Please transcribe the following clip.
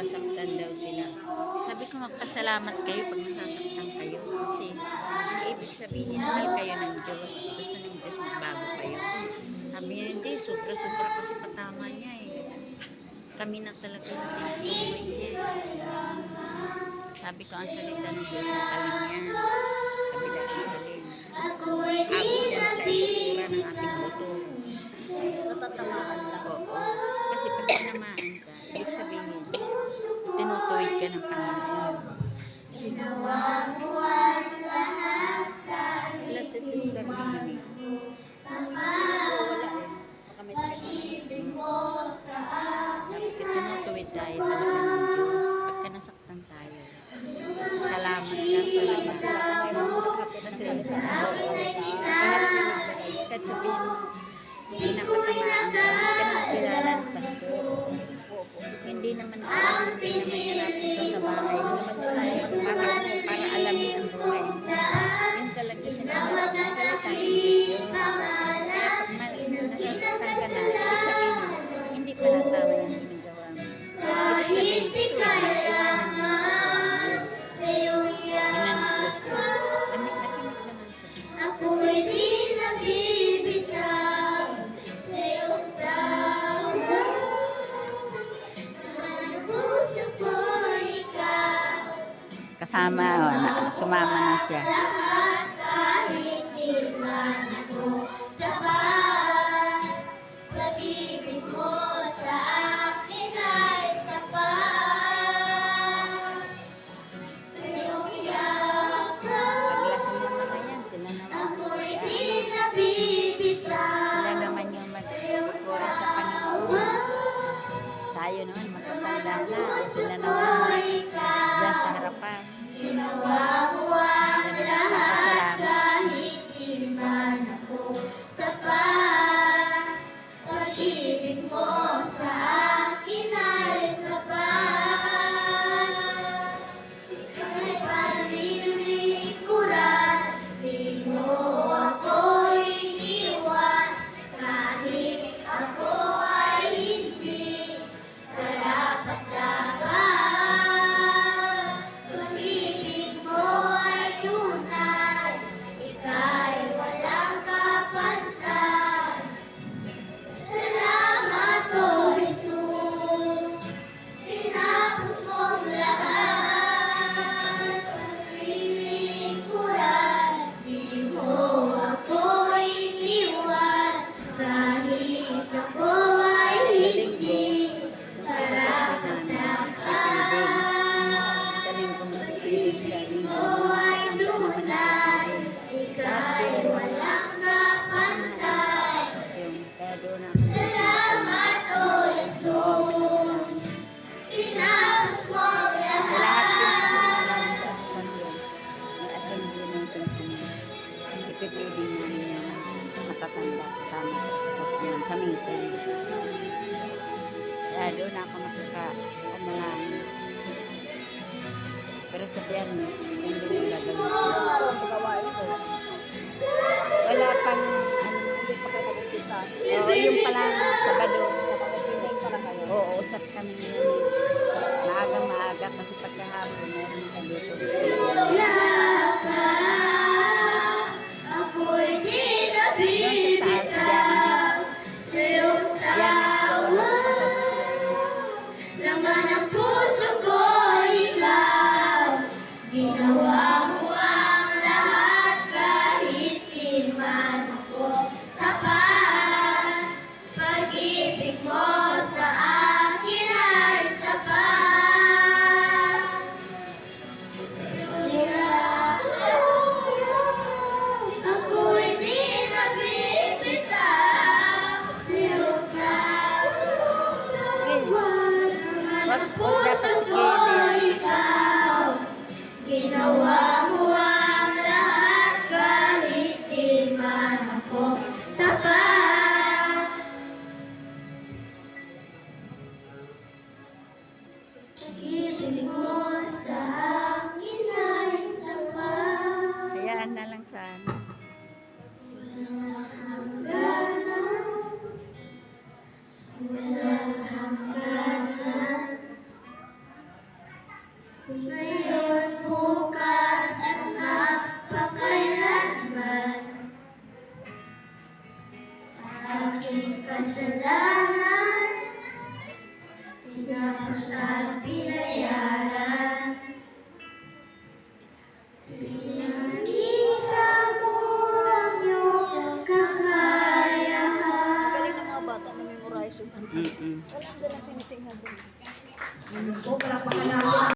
nasasaktan daw sila. Sabi ko magpasalamat kayo pag nasasaktan kayo. Kasi ibig sabihin mahal kayo ng Diyos. Gusto ng Diyos magbago kayo. Sabi niya hindi, sobra-sobra kasi patama niya eh. Kami na talaga yung tinutukoy niya. Sabi ko ang salita ng Diyos matalim yan. Kabila ang talim. Abot yan sa itutura ng ating buto. Sa tatamaan lang. Oo. Kasi pag tinamaan ka, ibig sabihin, tinutuwid ka ng Panginoon. Wala si Sister Mimi. Wala eh. Baka may sakit. Dapat tinutuwid tayo talaga ng Diyos. Pagka nasaktan tayo, salamat ka, salamat Sila kung may mga naghapit na sila sa kahit sabihin mo, hindi na patamaan ka, hindi ka naman kilala ng pastor. Hindi naman hindi naman niya napunta sa bahay. Para alamin ang buhay mo. Yun talaga sinasabi ng salita ng Diyos yun. Kaya pag nasasaktan ka na, ibig sabihin, hindi pa natama yung ginagawa mo. Ibig sabihin, ito lang, iwanan mo sa inanipos yun. Nakinig naman siya. Ako'y di nabibigyan sa iyong tawag. Ang puso ko ikaw. Kasama, sumama na siya. Lahat kahit di man ako tapat. Pag-ibig mo sa akin ay sapat. Sa iyong yakap Paglaki ng mga yan, sila naman. ako'y di nabibigyan. Sila naman yung magpupura sa Panginoon. Tayo naman, matatanda na. Sila naman dyan sa harapan. Ginawa mo ang lahat kahit di man ako tapat. Pag-ibig mo sa akin ay sapat. Ika'y palilikuran, di mo ako iniwan. Kahit ako ay hindi karapat-dapat. Pag-ibig mo ay tunay, ika'y walang kapantay. Salamat, O Jesus, tinapos mong lahat. Paglilingkuran, di mo ako iniwan. Kahit ako ay hindi karapat-dapat. Sa lingkong napipilig ka. Mo ay tunay, ika'y walang kapantay. Kaya doon ako. Salamat, O Jesus, tinapos mo ang Lahat lahat. yung sa asasasyon. Ang assembly ng Pilipinas. Ipipiling namin yung matatanda kasama sa asasasyon, sa meeting. Kaya doon ako nakaka-analangin. Pero sa Biyernes, hindi ko gagawin. Ito ang pagawain ko. Wala pang, Hindi pa kayo mag-umpisa. yung pala Sabado. Sa pagpiling pa lang kayo. Oo, usap kami ni Luis. Maaga kasi pagkahapon meron sa dito. Ako'y di Yung sa taas, nabibigyan sa iyong tawag. Laman ng puso ko ikaw. Ginawa mo ang lahat kahit di man ako tapat. Pag-ibig mo sa akin ay sapat. Ako'y di nabibitaw sa iyong tawag. Laman ng puso ko ikaw. Ginawa mo ang lahat kahit di man ako tapat. Pag-ibig mo sa akin ay sapat. Hayaan na lang sana. Walang hangganan, walang hangganan. tinapasal binayaran. Pinakita mo ang iyong kakayahan. Galing ng mga bata na memorize yung kanta. Mm-mm. Alam sila tinitingnan din.